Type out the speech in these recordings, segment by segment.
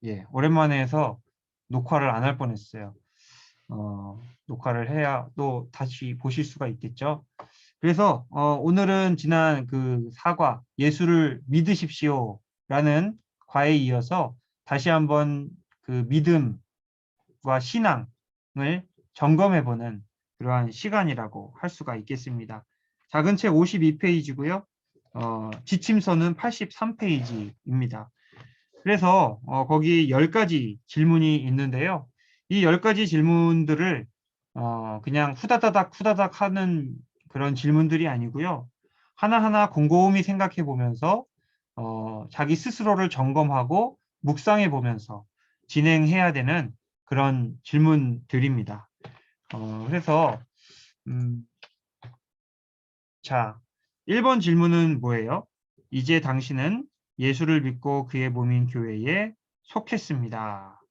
예, 오랜만에 해서 녹화를 안 할 뻔했어요. 녹화를 해야 또 다시 보실 수가 있겠죠. 그래서 오늘은 지난 그 사과, 예수를 믿으십시오라는 과에 이어서 다시 한번 그 믿음과 신앙을 점검해보는 그러한 시간이라고 할 수가 있겠습니다. 작은 책 52페이지고요. 지침서는 83페이지입니다. 그래서 거기 10가지 질문이 있는데요. 이 10가지 질문들을 그냥 후다다닥 후다닥 하는 그런 질문들이 아니고요. 하나하나 곰곰이 생각해 보면서 자기 스스로를 점검하고 묵상해 보면서 진행해야 되는 그런 질문들입니다. 그래서 음, 자, 1번 질문은 뭐예요? 이제 당신은 예수를 믿고 그의 몸인 교회에 속했습니다.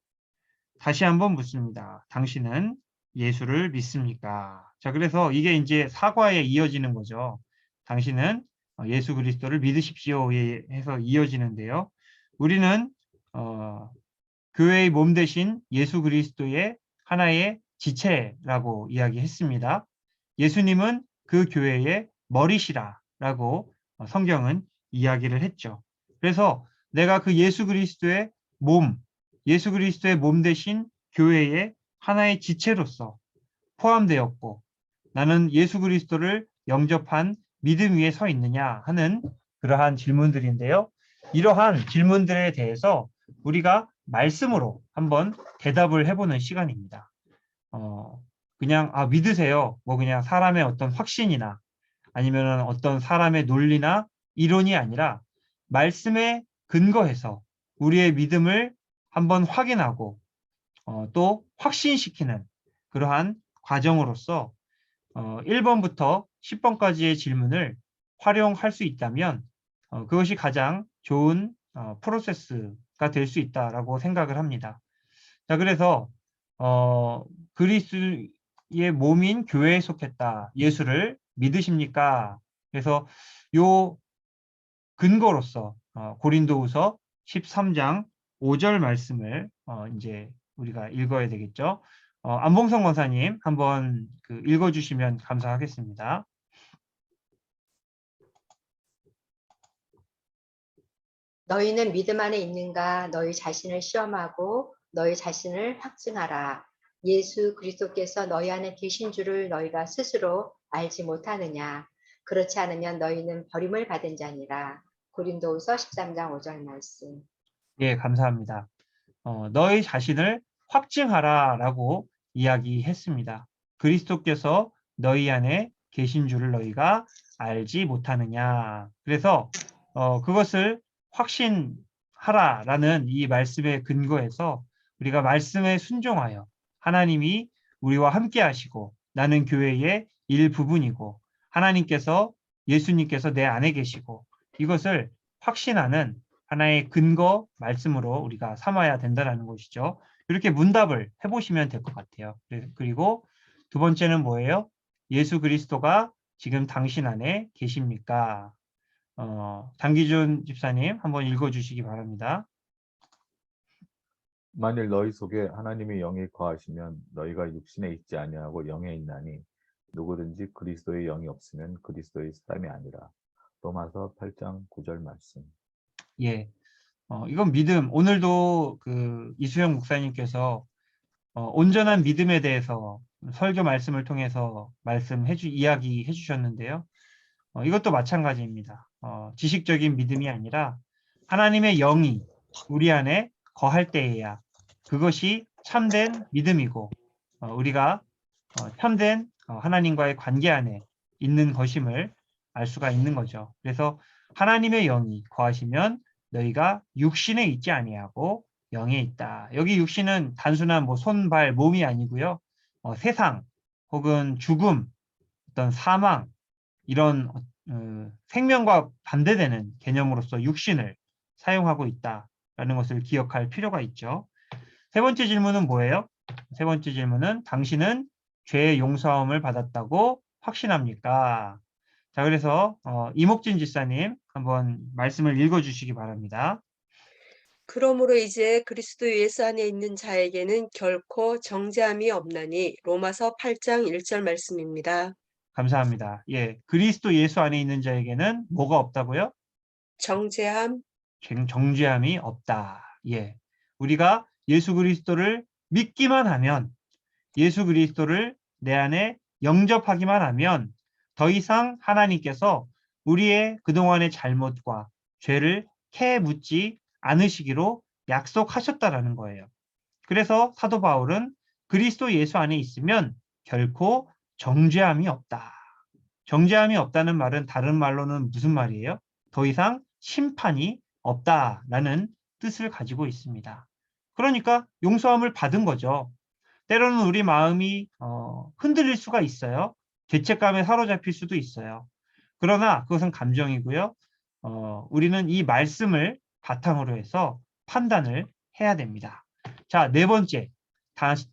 다시 한번 묻습니다. 당신은 예수를 믿습니까? 자, 그래서 이게 이제 사과에 이어지는 거죠. 당신은 예수 그리스도를 믿으십시오에 해서 이어지는데요. 우리는 어, 교회의 몸 대신 예수 그리스도의 하나의 지체라고 이야기했습니다. 예수님은 그 교회의 머리시라라고 성경은 이야기를 했죠. 그래서 내가 그 예수 그리스도의 몸, 예수 그리스도의 몸 대신 교회의 하나의 지체로서 포함되었고 나는 예수 그리스도를 영접한 믿음 위에 서 있느냐 하는 그러한 질문들인데요. 이러한 질문들에 대해서 우리가 말씀으로 한번 대답을 해보는 시간입니다. 어, 그냥 믿으세요. 뭐 그냥 사람의 어떤 확신이나 아니면 어떤 사람의 논리나 이론이 아니라 말씀에 근거해서 우리의 믿음을 한번 확인하고 또 확신시키는 그러한 과정으로서 1번부터 10번까지의 질문을 활용할 수 있다면 그것이 가장 좋은 프로세스가 될 수 있다라고 생각을 합니다. 자, 그래서 그리스도의 몸인 교회에 속했다. 예수를 믿으십니까? 그래서 요 근거로서 고린도후서 13장 5절 말씀을 이제 우리가 읽어야 되겠죠. 안봉성 권사님 한번 그 읽어주시면 감사하겠습니다. 너희는 믿음 안에 있는가? 너희 자신을 시험하고 너희 자신을 확증하라. 예수 그리스도께서 너희 안에 계신 줄을 너희가 스스로 알지 못하느냐? 그렇지 않으면 너희는 버림을 받은 자니라. 고린도후서 13장 5절 말씀. 예, 감사합니다. 너희 자신을 확증하라라고 이야기했습니다. 그리스도께서 너희 안에 계신 줄을 너희가 알지 못하느냐. 그래서 그것을 확신하라라는 이 말씀의 근거에서 우리가 말씀에 순종하여 하나님이 우리와 함께 하시고 나는 교회의 일부분이고 하나님께서 예수님께서 내 안에 계시고 이것을 확신하는 하나의 근거 말씀으로 우리가 삼아야 된다는 것이죠. 이렇게 문답을 해보시면 될 것 같아요. 그리고 두 번째는 뭐예요? 예수 그리스도가 지금 당신 안에 계십니까? 장기준 집사님 한번 읽어주시기 바랍니다. 만일 너희 속에 하나님의 영이 거하시면 너희가 육신에 있지 아니하고 영에 있나니 누구든지 그리스도의 영이 없으면 그리스도의 사람이 아니라. 로마서 8장 9절 말씀. 예, 이건 믿음. 오늘도 그 이수영 목사님께서 온전한 믿음에 대해서 설교 말씀을 통해서 이야기해 주셨는데요. 이것도 마찬가지입니다. 지식적인 믿음이 아니라 하나님의 영이 우리 안에 거할 때에야 그것이 참된 믿음이고 우리가 참된 하나님과의 관계 안에 있는 것임을 알 수가 있는 거죠. 그래서 하나님의 영이 거하시면 너희가 육신에 있지 아니하고 영에 있다. 여기 육신은 단순한 뭐 손, 발, 몸이 아니고요. 세상 혹은 죽음, 어떤 사망 이런 생명과 반대되는 개념으로서 육신을 사용하고 있다라는 것을 기억할 필요가 있죠. 세 번째 질문은 뭐예요? 세 번째 질문은 당신은 죄의 용서함을 받았다고 확신합니까? 자, 그래서 이목진 집사님 한번 말씀을 읽어주시기 바랍니다. 그러므로 이제 그리스도 예수 안에 있는 자에게는 결코 정죄함이 없나니 로마서 8장 1절 말씀입니다. 감사합니다. 예, 그리스도 예수 안에 있는 자에게는 뭐가 없다고요? 정죄함, 정죄함이 없다. 예, 우리가 예수 그리스도를 믿기만 하면, 예수 그리스도를 내 안에 영접하기만 하면 더 이상 하나님께서 우리의 그동안의 잘못과 죄를 캐묻지 않으시기로 약속하셨다라는 거예요. 그래서 사도 바울은 그리스도 예수 안에 있으면 결코 정죄함이 없다. 정죄함이 없다는 말은 다른 말로는 무슨 말이에요? 더 이상 심판이 없다라는 뜻을 가지고 있습니다. 그러니까 용서함을 받은 거죠. 때로는 우리 마음이 흔들릴 수가 있어요. 죄책감에 사로잡힐 수도 있어요. 그러나 그것은 감정이고요. 우리는 이 말씀을 바탕으로 해서 판단을 해야 됩니다. 자, 네 번째.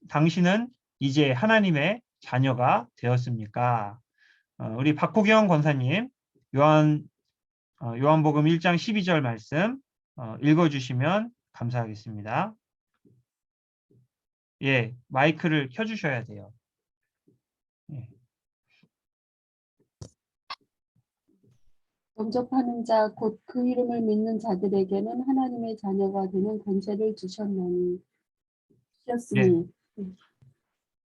당신은 이제 하나님의 자녀가 되었습니까? 우리 박호경 권사님, 요한복음 1장 12절 말씀 읽어주시면 감사하겠습니다. 예, 마이크를 켜주셔야 돼요. 예. 영접하는 자 곧 그 이름을 믿는 자들에게는 하나님의 자녀가 되는 권세를 주셨으니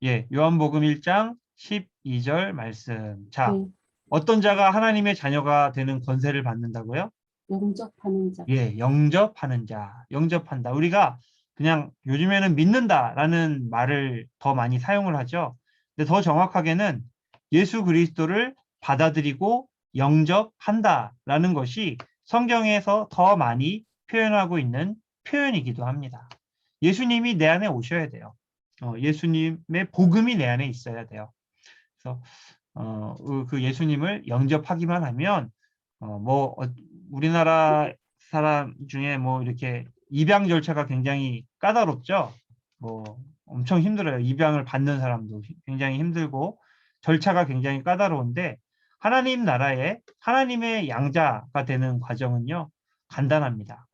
예, 요한복음 1장 12절 말씀. 자, 네, 어떤 자가 하나님의 자녀가 되는 권세를 받는다고요? 영접하는 자. 예, 영접하는 자, 영접한다. 우리가 그냥 요즘에는 믿는다라는 말을 더 많이 사용을 하죠. 근데 더 정확하게는 예수 그리스도를 받아들이고 영접한다라는 것이 성경에서 더 많이 표현하고 있는 표현이기도 합니다. 예수님이 내 안에 오셔야 돼요. 예수님의 복음이 내 안에 있어야 돼요. 그래서 그 예수님을 영접하기만 하면 우리나라 사람 중에 뭐 이렇게 입양 절차가 굉장히 까다롭죠. 뭐 엄청 힘들어요. 입양을 받는 사람도 굉장히 힘들고 절차가 굉장히 까다로운데 하나님 나라에 하나님의 양자가 되는 과정은요 간단합니다.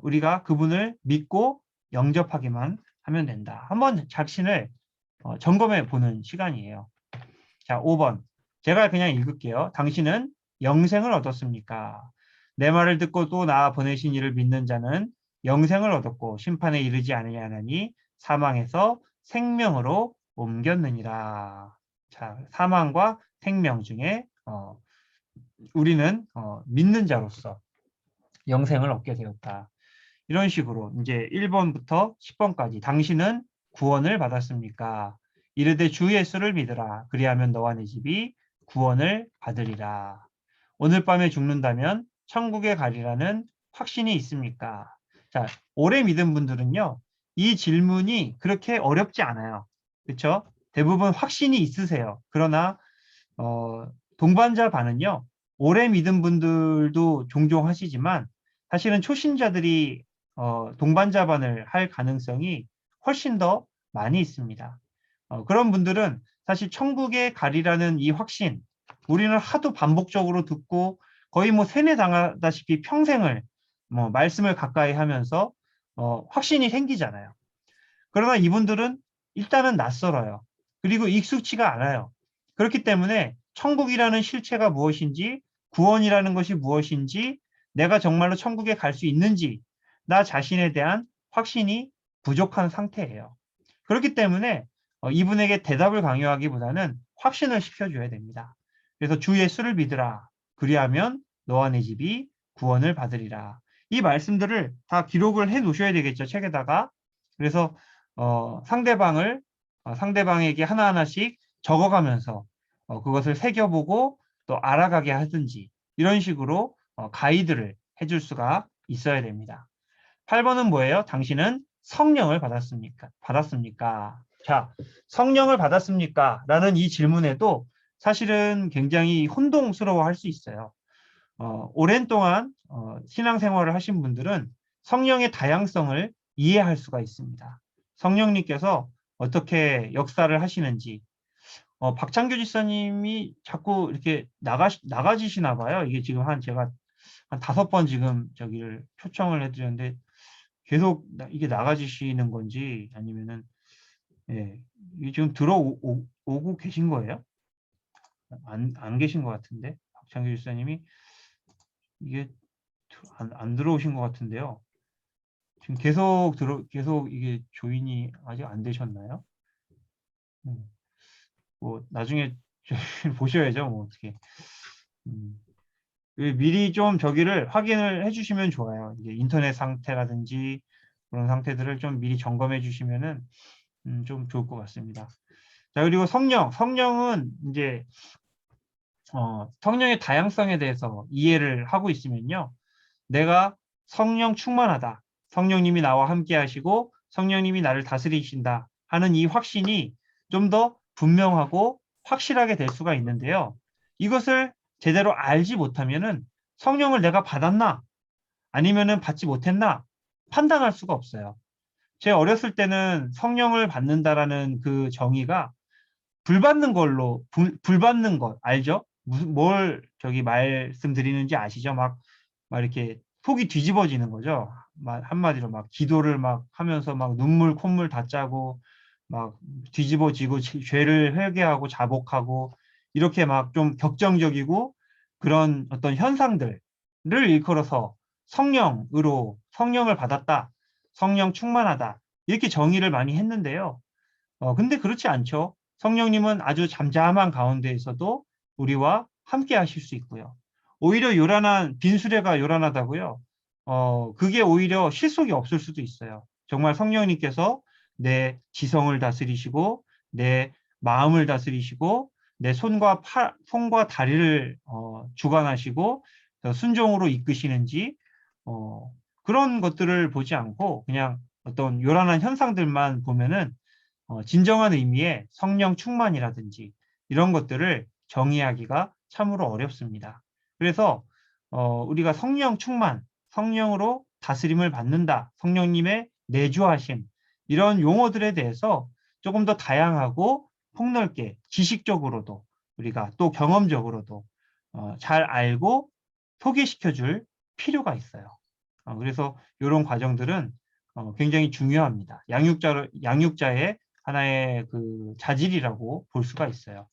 우리가 그분을 믿고 영접하기만 하면 된다. 한번 자신을 점검해 보는 시간이에요. 자, 5번. 제가 그냥 읽을게요. 당신은 영생을 얻었습니까? 내 말을 듣고 또 나 보내신 이를 믿는 자는 영생을 얻었고 심판에 이르지 아니하나니 사망에서 생명으로 옮겼느니라. 자, 사망과 생명 중에 우리는 믿는 자로서 영생을 얻게 되었다. 이런 식으로 이제 1번부터 10번까지 당신은 구원을 받았습니까? 이르되 주 예수를 믿으라. 그리하면 너와 네 집이 구원을 받으리라. 오늘 밤에 죽는다면 천국에 가리라는 확신이 있습니까? 자, 오래 믿은 분들은요. 이 질문이 그렇게 어렵지 않아요. 그렇죠? 대부분 확신이 있으세요. 그러나 동반자 반은요. 오래 믿은 분들도 종종 하시지만 사실은 초신자들이 동반자반을 할 가능성이 훨씬 더 많이 있습니다. 그런 분들은 사실 천국에 가리라는 이 확신, 우리는 하도 반복적으로 듣고 거의 뭐 세뇌당하다시피 평생을 뭐 말씀을 가까이 하면서 확신이 생기잖아요. 그러나 이분들은 일단은 낯설어요. 그리고 익숙치가 않아요. 그렇기 때문에 천국이라는 실체가 무엇인지, 구원이라는 것이 무엇인지, 내가 정말로 천국에 갈 수 있는지 나 자신에 대한 확신이 부족한 상태예요. 그렇기 때문에 이분에게 대답을 강요하기보다는 확신을 시켜줘야 됩니다. 그래서 주 예수를 믿으라. 그리하면 너와 내 집이 구원을 받으리라. 이 말씀들을 다 기록을 해 놓으셔야 되겠죠. 책에다가. 그래서 상대방에게 하나하나씩 적어가면서 그것을 새겨보고 또 알아가게 하든지 이런 식으로 가이드를 해줄 수가 있어야 됩니다. 8번은 뭐예요? 당신은 성령을 받았습니까? 자, 성령을 받았습니까? 라는 이 질문에도 사실은 굉장히 혼동스러워 할 수 있어요. 오랜 동안 신앙생활을 하신 분들은 성령의 다양성을 이해할 수가 있습니다. 성령님께서 어떻게 역사를 하시는지, 박창규 지사님이 자꾸 이렇게 나가지시나 봐요. 이게 지금 제가 한 5번 지금 저기를 초청을 해드렸는데 계속 이게 나가주시는 건지 아니면은 예, 이게 지금 들어오고 계신 거예요? 안 계신 것 같은데 박창규 집사님이 이게 안 들어오신 것 같은데요. 지금 계속 이게 조인이 아직 안 되셨나요? 뭐 나중에 보셔야죠. 뭐 어떻게 미리 좀 저기를 확인을 해주시면 좋아요. 이게 인터넷 상태라든지 그런 상태들을 좀 미리 점검해 주시면은 좀 좋을 것 같습니다. 자, 그리고 성령은 이제 성령의 다양성에 대해서 이해를 하고 있으면요. 내가 성령 충만하다. 성령님이 나와 함께 하시고 성령님이 나를 다스리신다 하는 이 확신이 좀 더 분명하고 확실하게 될 수가 있는데요. 이것을 제대로 알지 못하면은 성령을 내가 받았나 아니면은 받지 못했나 판단할 수가 없어요. 제 어렸을 때는 성령을 받는다라는 그 정의가 불 받는 걸로 불 받는 것 알죠? 무슨 뭘 저기 말씀드리는지 아시죠? 막 이렇게 속이 뒤집어지는 거죠. 한마디로 막 기도를 막 하면서 막 눈물 콧물 다 짜고 막 뒤집어지고 죄를 회개하고 자복하고 이렇게 막 좀 격정적이고 그런 어떤 현상들을 일컬어서 성령을 받았다, 성령 충만하다 이렇게 정의를 많이 했는데요. 근데 그렇지 않죠. 성령님은 아주 잠잠한 가운데에서도 우리와 함께 하실 수 있고요. 오히려 빈수레가 요란하다고요. 그게 오히려 실속이 없을 수도 있어요. 정말 성령님께서 내 지성을 다스리시고, 내 마음을 다스리시고, 내 손과 다리를 주관하시고, 순종으로 이끄시는지, 그런 것들을 보지 않고 그냥 어떤 요란한 현상들만 보면은 진정한 의미의 성령 충만이라든지 이런 것들을 정의하기가 참으로 어렵습니다. 그래서 우리가 성령 충만, 성령으로 다스림을 받는다, 성령님의 내주하심 이런 용어들에 대해서 조금 더 다양하고 폭넓게 지식적으로도 우리가 또 경험적으로도 잘 알고 소개시켜줄 필요가 있어요. 그래서 이런 과정들은 굉장히 중요합니다. 양육자의 하나의 그 자질이라고 볼 수가 있어요.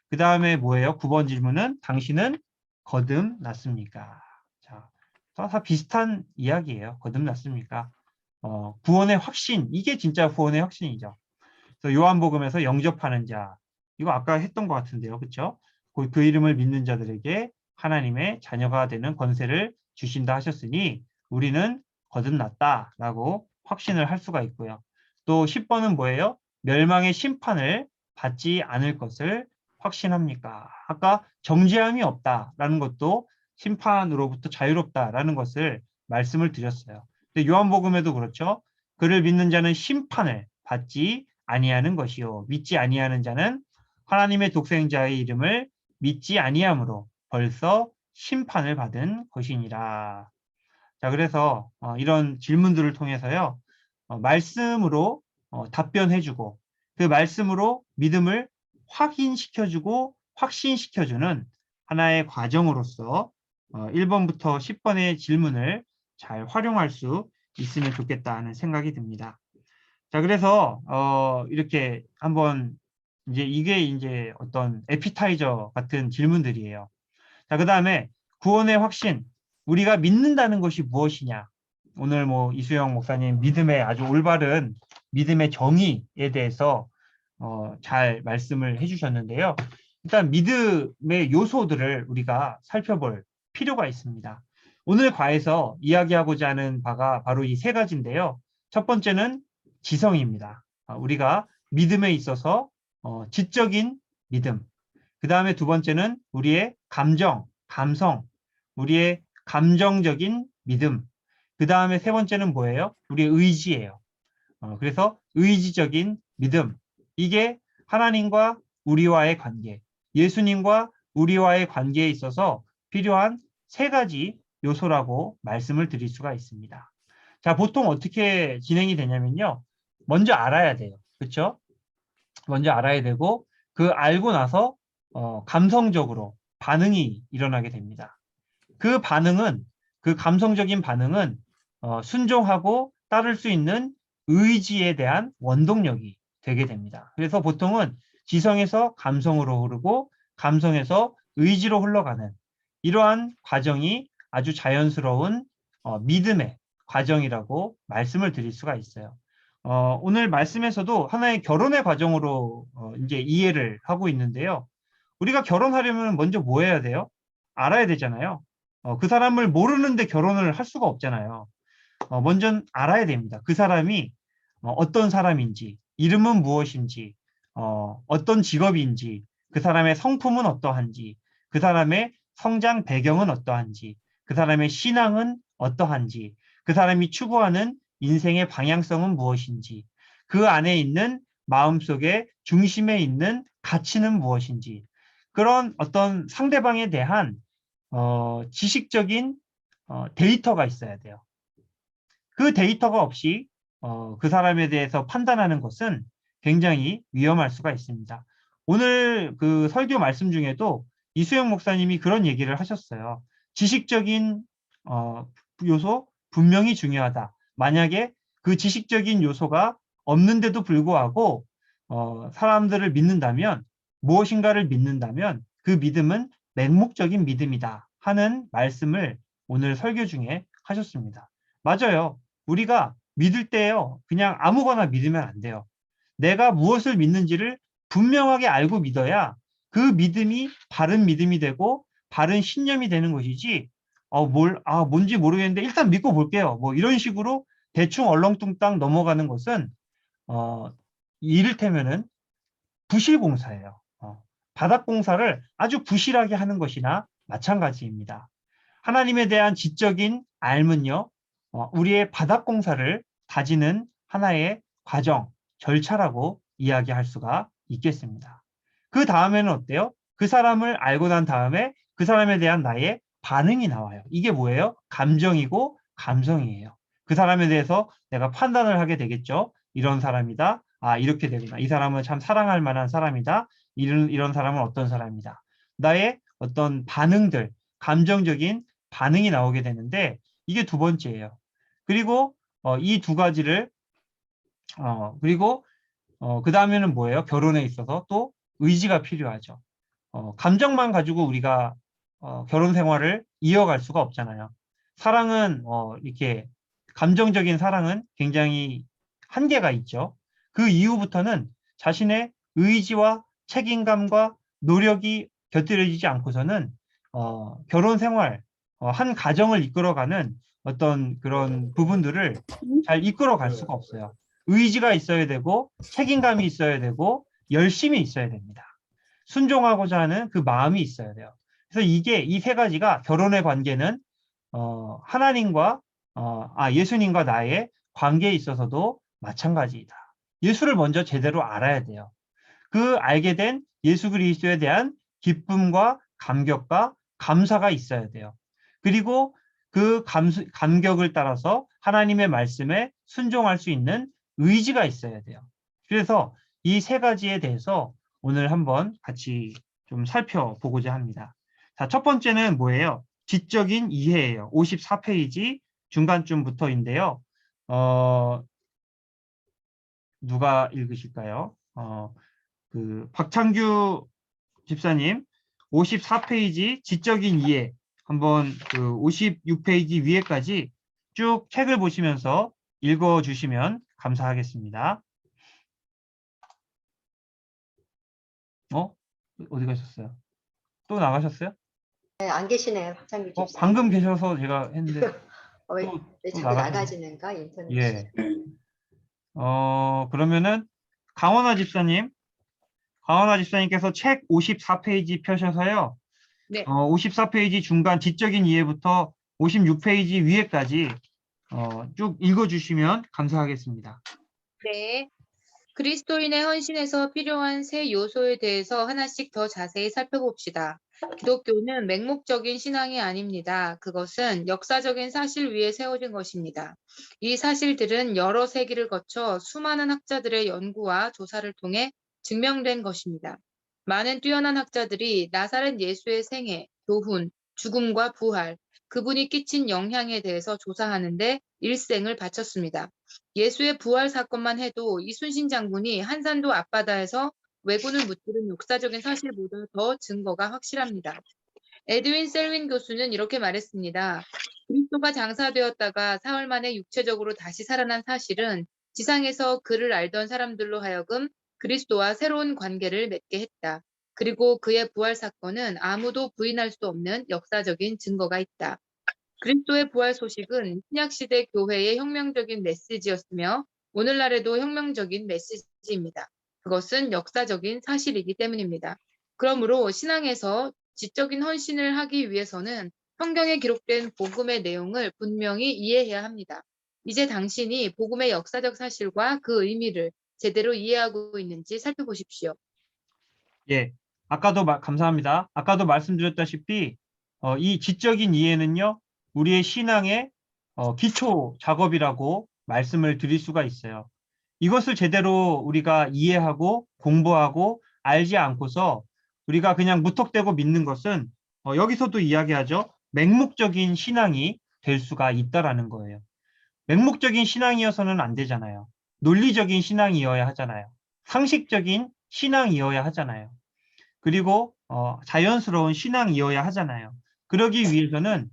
그 다음에 뭐예요? 9번 질문은 당신은 거듭났습니까? 자, 다 비슷한 이야기예요. 거듭났습니까? 구원의 확신, 이게 진짜 구원의 확신이죠. 그래서 요한복음에서 영접하는 자, 이거 아까 했던 것 같은데요. 그렇죠? 그 이름을 믿는 자들에게 하나님의 자녀가 되는 권세를 주신다 하셨으니 우리는 거듭났다라고 확신을 할 수가 있고요. 또 10번은 뭐예요? 멸망의 심판을 받지 않을 것을 확신합니까? 아까 정죄함이 없다라는 것도 심판으로부터 자유롭다라는 것을 말씀을 드렸어요. 근데 요한복음에도 그렇죠. 그를 믿는 자는 심판을 받지 아니하는 것이요. 믿지 아니하는 자는 하나님의 독생자의 이름을 믿지 아니함으로 벌써 심판을 받은 것이니라. 자, 그래서 이런 질문들을 통해서요. 말씀으로 답변해주고 그 말씀으로 믿음을 확인시켜주고 확신시켜주는 하나의 과정으로서 1번부터 10번의 질문을 잘 활용할 수 있으면 좋겠다 하는 생각이 듭니다. 자, 그래서 이렇게 한번 이게 이제 어떤 에피타이저 같은 질문들이에요. 자, 그다음에 구원의 확신, 우리가 믿는다는 것이 무엇이냐? 오늘 뭐 이수영 목사님 믿음의 아주 올바른 믿음의 정의에 대해서 잘 말씀을 해주셨는데요. 일단 믿음의 요소들을 우리가 살펴볼 필요가 있습니다. 오늘 과에서 이야기하고자 하는 바가 바로 이 세 가지인데요. 첫 번째는 지성입니다. 우리가 믿음에 있어서 지적인 믿음. 그 다음에 두 번째는 우리의 감성, 우리의 감정적인 믿음. 그 다음에 세 번째는 뭐예요? 우리의 의지예요. 그래서 의지적인 믿음. 이게 하나님과 우리와의 관계, 예수님과 우리와의 관계에 있어서 필요한 세 가지 요소라고 말씀을 드릴 수가 있습니다. 자, 보통 어떻게 진행이 되냐면요. 먼저 알아야 돼요. 그렇죠? 먼저 알아야 되고 그 알고 나서 감성적으로 반응이 일어나게 됩니다. 그 감성적인 반응은 순종하고 따를 수 있는 의지에 대한 원동력이 되게 됩니다. 그래서 보통은 지성에서 감성으로 흐르고 감성에서 의지로 흘러가는 이러한 과정이 아주 자연스러운 믿음의 과정이라고 말씀을 드릴 수가 있어요. 오늘 말씀에서도 하나의 결혼의 과정으로 이제 이해를 하고 있는데요. 우리가 결혼하려면 먼저 뭐 해야 돼요? 알아야 되잖아요. 그 사람을 모르는데 결혼을 할 수가 없잖아요. 먼저 알아야 됩니다. 그 사람이 어떤 사람인지, 이름은 무엇인지, 어떤 직업인지, 그 사람의 성품은 어떠한지, 그 사람의 성장 배경은 어떠한지, 그 사람의 신앙은 어떠한지, 그 사람이 추구하는 인생의 방향성은 무엇인지, 그 안에 있는 마음속에 중심에 있는 가치는 무엇인지, 그런 어떤 상대방에 대한 지식적인 데이터가 있어야 돼요. 그 데이터가 없이 그 사람에 대해서 판단하는 것은 굉장히 위험할 수가 있습니다. 오늘 그 설교 말씀 중에도 이수영 목사님이 그런 얘기를 하셨어요. 지식적인 요소 분명히 중요하다. 만약에 그 지식적인 요소가 없는데도 불구하고 사람들을 믿는다면 무엇인가를 믿는다면 그 믿음은 맹목적인 믿음이다 하는 말씀을 오늘 설교 중에 하셨습니다. 맞아요. 우리가 믿을 때요, 그냥 아무거나 믿으면 안 돼요. 내가 무엇을 믿는지를 분명하게 알고 믿어야 그 믿음이 바른 믿음이 되고 바른 신념이 되는 것이지, 뭔지 모르겠는데 일단 믿고 볼게요. 뭐 이런 식으로 대충 얼렁뚱땅 넘어가는 것은, 이를테면은 부실공사예요. 바닥공사를 아주 부실하게 하는 것이나 마찬가지입니다. 하나님에 대한 지적인 알면요, 우리의 바닥공사를 다지는 하나의 과정, 절차라고 이야기할 수가 있겠습니다. 그 다음에는 어때요? 그 사람을 알고 난 다음에 그 사람에 대한 나의 반응이 나와요. 이게 뭐예요? 감정이고 감성이에요. 그 사람에 대해서 내가 판단을 하게 되겠죠. 이런 사람이다. 아, 이렇게 되구나. 이 사람은 참 사랑할 만한 사람이다. 이런 사람은 어떤 사람이다. 나의 어떤 반응들, 감정적인 반응이 나오게 되는데 이게 두 번째예요. 그리고 이 두 가지를 그리고 그 다음에는 뭐예요? 결혼에 있어서 또 의지가 필요하죠. 감정만 가지고 우리가 결혼 생활을 이어갈 수가 없잖아요. 사랑은 이렇게 감정적인 사랑은 굉장히 한계가 있죠. 그 이후부터는 자신의 의지와 책임감과 노력이 곁들여지지 않고서는 결혼 생활, 한 가정을 이끌어가는 어떤 그런 부분들을 잘 이끌어갈 수가 없어요. 의지가 있어야 되고 책임감이 있어야 되고 열심이 있어야 됩니다. 순종하고자 하는 그 마음이 있어야 돼요. 그래서 이게 이 세 가지가 결혼의 관계는 하나님과 예수님과 나의 관계에 있어서도 마찬가지이다. 예수를 먼저 제대로 알아야 돼요. 그 알게 된 예수 그리스도에 대한 기쁨과 감격과 감사가 있어야 돼요. 그리고 그 감격을 따라서 하나님의 말씀에 순종할 수 있는 의지가 있어야 돼요. 그래서 이 세 가지에 대해서 오늘 한번 같이 좀 살펴보고자 합니다. 자, 첫 번째는 뭐예요? 지적인 이해예요. 54페이지 중간쯤부터인데요. 누가 읽으실까요? 박창규 집사님 54페이지 지적인 이해 한번 그 56페이지 위에까지 쭉 책을 보시면서 읽어주시면 감사하겠습니다. 어디 가셨어요? 또 나가셨어요? 네, 안 계시네요, 박창규 집사님. 방금 계셔서 제가 했는데 왜 또 자꾸 나가셨네. 나가지는가 인터넷. 예. 그러면은 강원아 집사님께서 책 54페이지 펴셔서요. 네. 54페이지 중간 지적인 이해부터 56페이지 위에까지 쭉 읽어주시면 감사하겠습니다. 네. 그리스도인의 헌신에서 필요한 세 요소에 대해서 하나씩 더 자세히 살펴봅시다. 기독교는 맹목적인 신앙이 아닙니다. 그것은 역사적인 사실 위에 세워진 것입니다. 이 사실들은 여러 세기를 거쳐 수많은 학자들의 연구와 조사를 통해 증명된 것입니다. 많은 뛰어난 학자들이 나사렛 예수의 생애, 교훈, 죽음과 부활, 그분이 끼친 영향에 대해서 조사하는데 일생을 바쳤습니다. 예수의 부활 사건만 해도 이순신 장군이 한산도 앞바다에서 왜군을 무찌른 역사적인 사실보다 더 증거가 확실합니다. 에드윈 셀윈 교수는 이렇게 말했습니다. 그리스도가 장사되었다가 사흘 만에 육체적으로 다시 살아난 사실은 지상에서 그를 알던 사람들로 하여금 그리스도와 새로운 관계를 맺게 했다. 그리고 그의 부활 사건은 아무도 부인할 수 없는 역사적인 증거가 있다. 그리스도의 부활 소식은 신약시대 교회의 혁명적인 메시지였으며 오늘날에도 혁명적인 메시지입니다. 그것은 역사적인 사실이기 때문입니다. 그러므로 신앙에서 지적인 헌신을 하기 위해서는 성경에 기록된 복음의 내용을 분명히 이해해야 합니다. 이제 당신이 복음의 역사적 사실과 그 의미를 제대로 이해하고 있는지 살펴보십시오. 예, 감사합니다. 아까도 말씀드렸다시피 이 지적인 이해는요, 우리의 신앙의 기초 작업이라고 말씀을 드릴 수가 있어요. 이것을 제대로 우리가 이해하고 공부하고 알지 않고서 우리가 그냥 무턱대고 믿는 것은 여기서도 이야기하죠. 맹목적인 신앙이 될 수가 있다라는 거예요. 맹목적인 신앙이어서는 안 되잖아요. 논리적인 신앙이어야 하잖아요. 상식적인 신앙이어야 하잖아요. 그리고 자연스러운 신앙이어야 하잖아요. 그러기 위해서는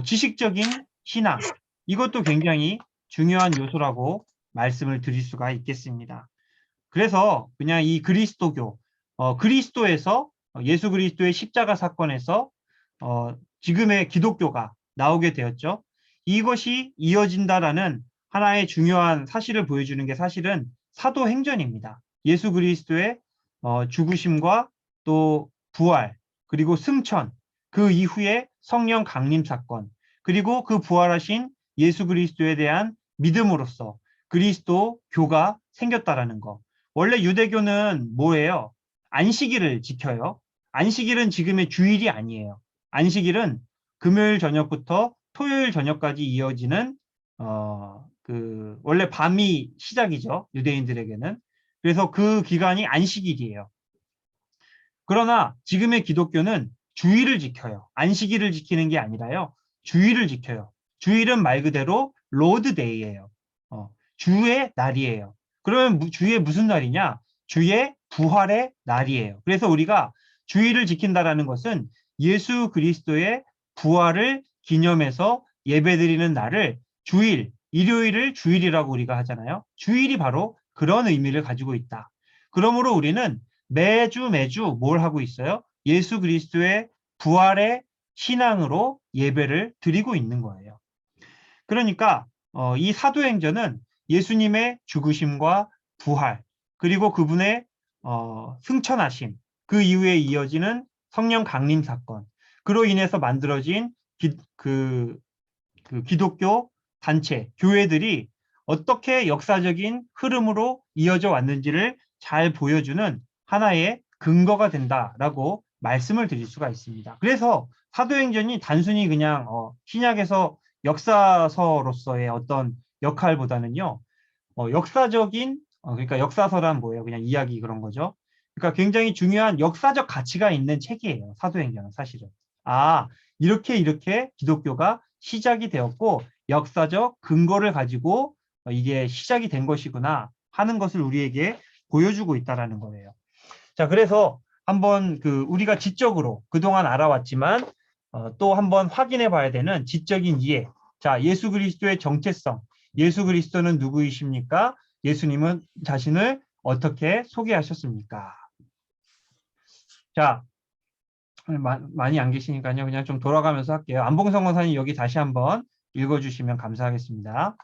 지식적인 신앙, 이것도 굉장히 중요한 요소라고 말씀을 드릴 수가 있겠습니다. 그래서 그냥 이 그리스도교, 그리스도에서 예수 그리스도의 십자가 사건에서 지금의 기독교가 나오게 되었죠. 이것이 이어진다라는 하나의 중요한 사실을 보여주는 게 사실은 사도행전입니다. 예수 그리스도의 죽으심과 또 부활, 그리고 승천, 그 이후에 성령 강림 사건, 그리고 그 부활하신 예수 그리스도에 대한 믿음으로써 그리스도 교가 생겼다라는 거. 원래 유대교는 뭐예요? 안식일을 지켜요. 안식일은 지금의 주일이 아니에요. 안식일은 금요일 저녁부터 토요일 저녁까지 이어지는 원래 밤이 시작이죠. 유대인들에게는. 그래서 그 기간이 안식일이에요. 그러나 지금의 기독교는 주일을 지켜요. 안식일을 지키는 게 아니라요. 주일을 지켜요. 주일은 말 그대로 로드데이예요. 주의 날이에요. 그러면 주의 무슨 날이냐? 주의 부활의 날이에요. 그래서 우리가 주일을 지킨다라는 것은 예수 그리스도의 부활을 기념해서 예배드리는 날을 주일, 일요일을 주일이라고 우리가 하잖아요. 주일이 바로 그런 의미를 가지고 있다. 그러므로 우리는 매주 뭘 하고 있어요? 예수 그리스도의 부활의 신앙으로 예배를 드리고 있는 거예요. 그러니까 이 사도행전은 예수님의 죽으심과 부활, 그리고 그분의 승천하심, 그 이후에 이어지는 성령 강림 사건, 그로 인해서 만들어진 기독교 단체, 교회들이 어떻게 역사적인 흐름으로 이어져 왔는지를 잘 보여주는 하나의 근거가 된다라고 말씀을 드릴 수가 있습니다. 그래서 사도행전이 단순히 그냥 신약에서 역사서로서의 어떤 역할보다는요, 역사적인, 그러니까 역사서란 뭐예요? 그냥 이야기 그런 거죠. 그러니까 굉장히 중요한 역사적 가치가 있는 책이에요. 사도행전은 사실은. 이렇게 기독교가 시작이 되었고 역사적 근거를 가지고 이게 시작이 된 것이구나 하는 것을 우리에게 보여주고 있다라는 거예요. 자, 그래서 한번 우리가 지적으로 그동안 알아왔지만 또 한번 확인해 봐야 되는 지적인 이해. 자, 예수 그리스도의 정체성. 예수 그리스도는 누구이십니까? 예수님은 자신을 어떻게 소개하셨습니까? 자, 많이 안 계시니까요. 그냥 좀 돌아가면서 할게요. 안봉성 권사님 여기 다시 한번 읽어주시면 감사하겠습니다.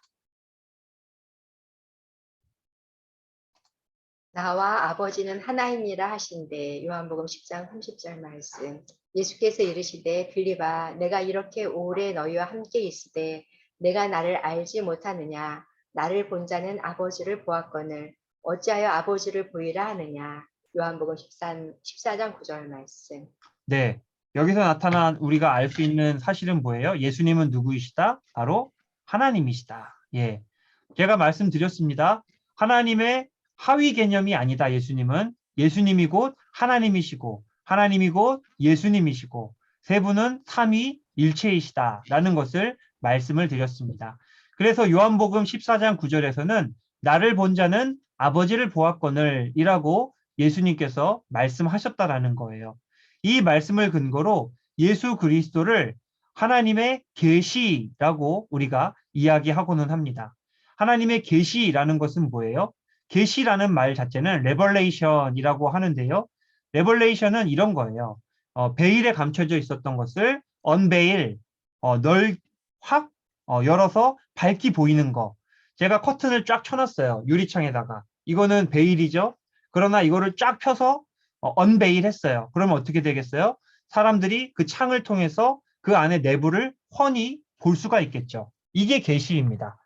나와 아버지는 하나이니라 하신대. 요한복음 10장 30절 말씀. 예수께서 이르시되 빌립아 내가 이렇게 오래 너희와 함께 있으되 내가 나를 알지 못하느냐. 나를 본 자는 아버지를 보았거늘 어찌하여 아버지를 보이라 하느냐. 요한복음 14장 9절 말씀. 네, 여기서 나타난 우리가 알 수 있는 사실은 뭐예요? 예수님은 누구이시다? 바로 하나님이시다. 예, 제가 말씀드렸습니다. 하나님의 하위 개념이 아니다. 예수님이 곧 하나님이시고 하나님이 곧 예수님이시고 세 분은 삼위일체이시다라는 것을 말씀을 드렸습니다. 그래서 요한복음 14장 9절에서는 나를 본 자는 아버지를 보았거늘 이라고 예수님께서 말씀하셨다라는 거예요. 이 말씀을 근거로 예수 그리스도를 하나님의 계시라고 우리가 이야기하고는 합니다. 하나님의 계시라는 것은 뭐예요? 계시라는 말 자체는 레벌레이션이라고 하는데요. 레벌레이션은 이런 거예요. 베일에 감춰져 있었던 것을 언베일, 확 열어서 밝게 보이는 거. 제가 커튼을 쫙 쳐놨어요. 유리창에다가. 이거는 베일이죠. 그러나 이거를 쫙 펴서 언베일 했어요. 그러면 어떻게 되겠어요? 사람들이 그 창을 통해서 그 안에 내부를 훤히 볼 수가 있겠죠. 이게 계시입니다.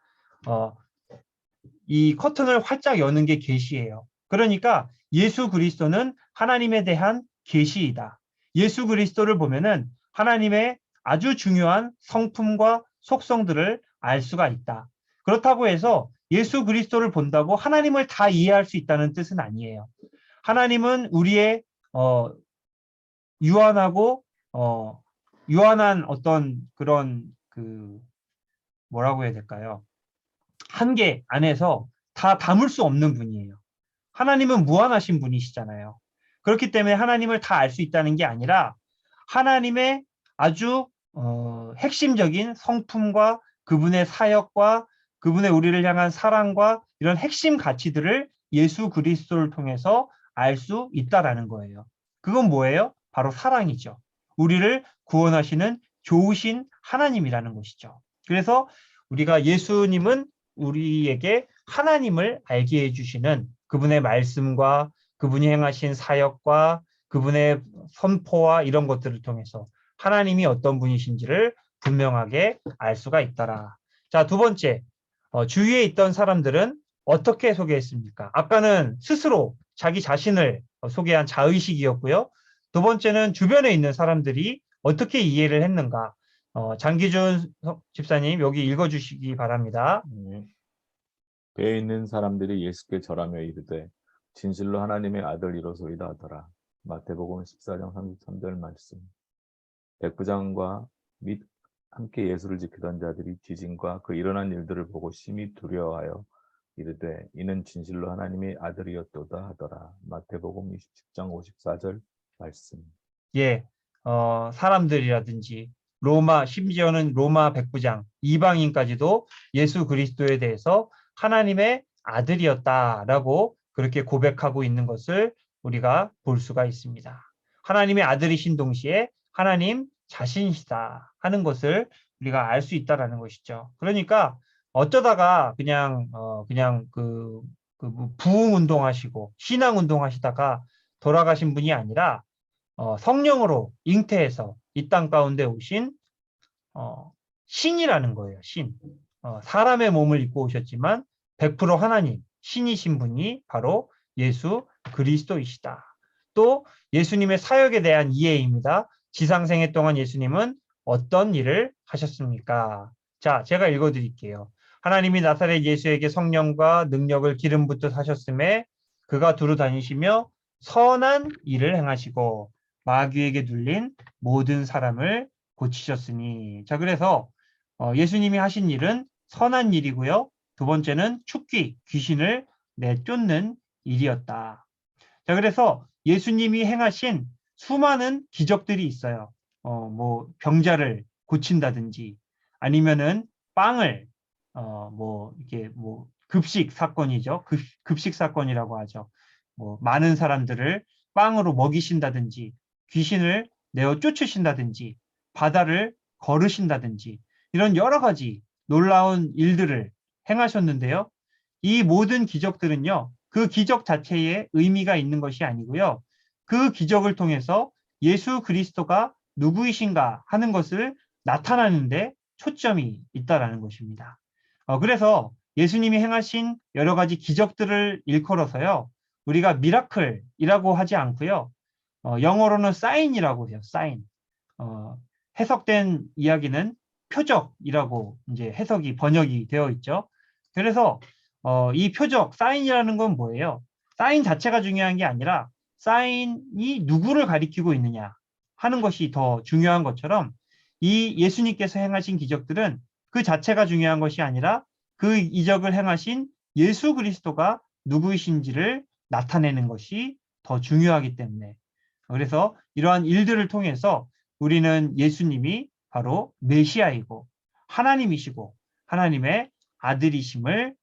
이 커튼을 활짝 여는 게 계시예요. 그러니까 예수 그리스도는 하나님에 대한 계시이다. 예수 그리스도를 보면은 하나님의 아주 중요한 성품과 속성들을 알 수가 있다. 그렇다고 해서 예수 그리스도를 본다고 하나님을 다 이해할 수 있다는 뜻은 아니에요. 하나님은 우리의 유한하고 유한한 어떤 그런 뭐라고 해야 될까요? 한계 안에서 다 담을 수 없는 분이에요. 하나님은 무한하신 분이시잖아요. 그렇기 때문에 하나님을 다 알 수 있다는 게 아니라 하나님의 아주 핵심적인 성품과 그분의 사역과 그분의 우리를 향한 사랑과 이런 핵심 가치들을 예수 그리스도를 통해서 알 수 있다라는 거예요. 그건 뭐예요? 바로 사랑이죠. 우리를 구원하시는 좋으신 하나님이라는 것이죠. 그래서 우리가 예수님은 우리에게 하나님을 알게 해주시는 그분의 말씀과 그분이 행하신 사역과 그분의 선포와 이런 것들을 통해서 하나님이 어떤 분이신지를 분명하게 알 수가 있더라. 자, 두 번째, 주위에 있던 사람들은 어떻게 소개했습니까? 아까는 스스로 자기 자신을 소개한 자의식이었고요. 두 번째는 주변에 있는 사람들이 어떻게 이해를 했는가? 장기준 집사님 여기 읽어주시기 바랍니다. 배에 있는 사람들이 예수께 절하며 이르되 진실로 하나님의 아들이로소이다 하더라. 마태복음 14장 33절 말씀. 백부장과 및 함께 예수를 지키던 자들이 지진과 그 일어난 일들을 보고 심히 두려워하여 이르되 이는 진실로 하나님의 아들이었도다 하더라. 마태복음 20장 54절 말씀. 예, 사람들이라든지 심지어는 로마 백부장, 이방인까지도 예수 그리스도에 대해서 하나님의 아들이었다라고 그렇게 고백하고 있는 것을 우리가 볼 수가 있습니다. 하나님의 아들이신 동시에 하나님 자신이시다 하는 것을 우리가 알 수 있다라는 것이죠. 그러니까 어쩌다가 그냥 부흥 운동하시고 신앙 운동하시다가 돌아가신 분이 아니라 성령으로 잉태해서 이 땅 가운데 오신 신이라는 거예요. 신. 사람의 몸을 입고 오셨지만 100% 하나님, 신이신 분이 바로 예수 그리스도이시다. 또 예수님의 사역에 대한 이해입니다. 지상생애 동안 예수님은 어떤 일을 하셨습니까? 자, 제가 읽어드릴게요. 하나님이 나사렛 예수에게 성령과 능력을 기름 붓듯 하셨음에 그가 두루 다니시며 선한 일을 행하시고 마귀에게 눌린 모든 사람을 고치셨으니. 자, 그래서 예수님이 하신 일은 선한 일이고요. 두 번째는 축기, 귀신을 내쫓는 일이었다. 자, 그래서 예수님이 행하신 수많은 기적들이 있어요. 병자를 고친다든지 아니면은 빵을 급식 사건이죠. 급식 사건이라고 하죠. 많은 사람들을 빵으로 먹이신다든지 귀신을 내어 쫓으신다든지 바다를 걸으신다든지 이런 여러 가지 놀라운 일들을 행하셨는데요. 이 모든 기적들은요. 그 기적 자체에 의미가 있는 것이 아니고요. 그 기적을 통해서 예수 그리스도가 누구이신가 하는 것을 나타나는데 초점이 있다라는 것입니다. 그래서 예수님이 행하신 여러 가지 기적들을 일컬어서요. 우리가 미라클이라고 하지 않고요. 영어로는 사인이라고 해요. 사인. 해석된 이야기는 표적이라고 이제 번역이 되어 있죠. 그래서 이 표적, 사인이라는 건 뭐예요? 사인 자체가 중요한 게 아니라 사인이 누구를 가리키고 있느냐 하는 것이 더 중요한 것처럼 이 예수님께서 행하신 기적들은 그 자체가 중요한 것이 아니라 그 이적을 행하신 예수 그리스도가 누구이신지를 나타내는 것이 더 중요하기 때문에 그래서 이러한 일들을 통해서 우리는 예수님이 바로 메시아이고 하나님이시고 하나님의 아들이심을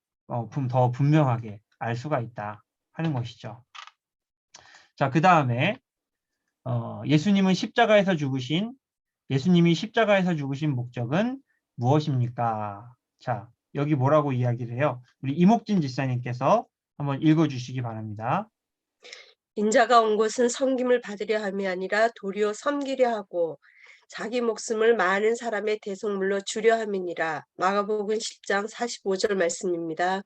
더 분명하게 알 수가 있다 하는 것이죠. 자, 그 다음에 예수님이 십자가에서 죽으신 목적은 무엇입니까? 자, 여기 뭐라고 이야기를 해요? 우리 이목진 집사님께서 한번 읽어주시기 바랍니다. 인자가 온 것은 섬김을 받으려 함이 아니라 도리어 섬기려 하고 자기 목숨을 많은 사람의 대속물로 주려 함이니라. 마가복음 10장 45절 말씀입니다.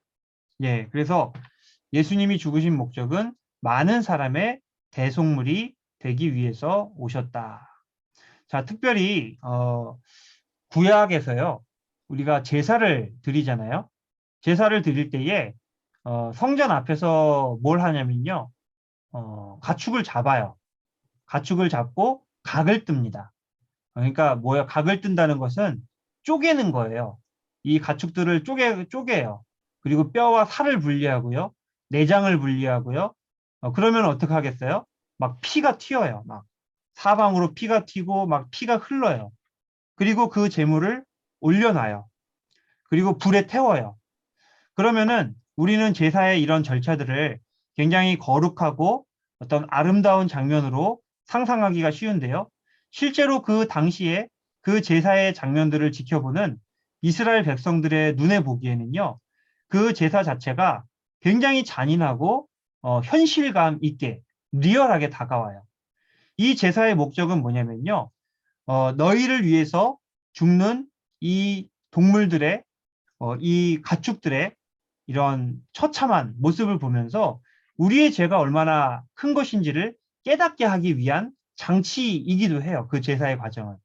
예, 그래서 예수님이 죽으신 목적은 많은 사람의 대속물이 되기 위해서 오셨다. 자, 특별히 구약에서요, 우리가 제사를 드리잖아요. 제사를 드릴 때에 성전 앞에서 뭘 하냐면요, 가축을 잡아요. 가축을 잡고 각을 뜹니다. 그러니까 뭐야? 각을 뜬다는 것은 쪼개는 거예요. 이 가축들을 쪼개요. 그리고 뼈와 살을 분리하고요. 내장을 분리하고요. 그러면 어떻게 하겠어요? 막 피가 튀어요. 막 사방으로 피가 튀고 막 피가 흘러요. 그리고 그 제물을 올려놔요. 그리고 불에 태워요. 그러면은 우리는 제사의 이런 절차들을 굉장히 거룩하고 어떤 아름다운 장면으로 상상하기가 쉬운데요. 실제로 그 당시에 그 제사의 장면들을 지켜보는 이스라엘 백성들의 눈에 보기에는요, 그 제사 자체가 굉장히 잔인하고 현실감 있게 리얼하게 다가와요. 이 제사의 목적은 뭐냐면요, 너희를 위해서 죽는 이 동물들의 이 가축들의 이런 처참한 모습을 보면서 우리의 죄가 얼마나 큰 것인지를 깨닫게 하기 위한 장치이기도 해요. 그 제사의 과정은.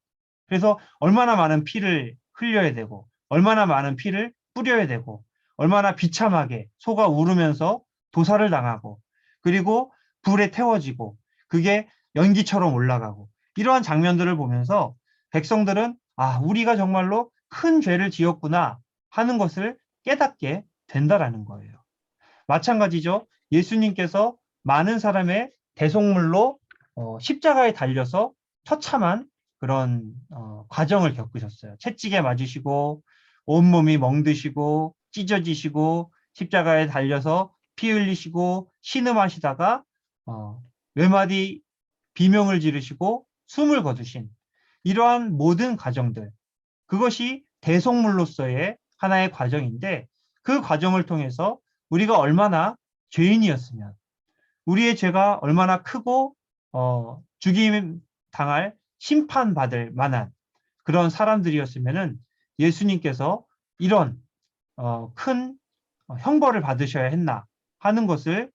그래서 얼마나 많은 피를 흘려야 되고 얼마나 많은 피를 뿌려야 되고 얼마나 비참하게 소가 울으면서 도살을 당하고 그리고 불에 태워지고 그게 연기처럼 올라가고 이러한 장면들을 보면서 백성들은 아, 우리가 정말로 큰 죄를 지었구나 하는 것을 깨닫게 된다라는 거예요. 마찬가지죠. 예수님께서 많은 사람의 대속물로 십자가에 달려서 처참한 그런 과정을 겪으셨어요. 채찍에 맞으시고 온몸이 멍드시고 찢어지시고 십자가에 달려서 피 흘리시고 신음하시다가 외마디 비명을 지르시고 숨을 거두신 이러한 모든 과정들 그것이 대속물로서의 하나의 과정인데 그 과정을 통해서 우리가 얼마나 죄인이었으면 우리의 죄가 얼마나 크고 죽임 당할 심판받을 만한 그런 사람들이었으면은 예수님께서 이런 큰 형벌을 받으셔야 했나 하는 것을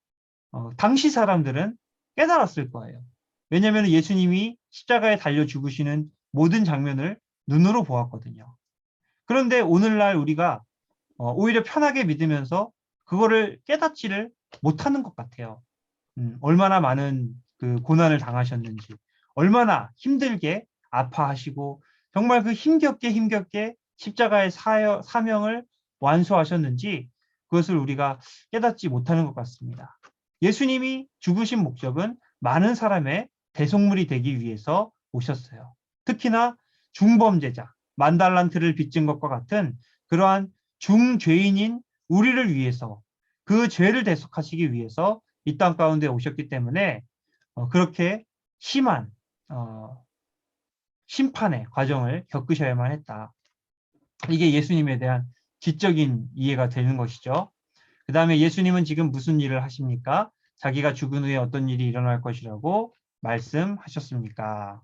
당시 사람들은 깨달았을 거예요. 왜냐하면 예수님이 십자가에 달려 죽으시는 모든 장면을 눈으로 보았거든요. 그런데 오늘날 우리가 오히려 편하게 믿으면서 그거를 깨닫지를 못하는 것 같아요. 얼마나 많은 그 고난을 당하셨는지, 얼마나 힘들게 아파하시고 정말 그 힘겹게 십자가의 사명을 완수하셨는지 그것을 우리가 깨닫지 못하는 것 같습니다. 예수님이 죽으신 목적은 많은 사람의 대속물이 되기 위해서 오셨어요. 특히나 중범죄자, 만달란트를 빚진 것과 같은 그러한 중죄인인 우리를 위해서 그 죄를 대속하시기 위해서 이 땅 가운데 오셨기 때문에 그렇게 심한 심판의 과정을 겪으셔야만 했다. 이게 예수님에 대한 지적인 이해가 되는 것이죠. 그 다음에 예수님은 지금 무슨 일을 하십니까? 자기가 죽은 후에 어떤 일이 일어날 것이라고 말씀하셨습니까?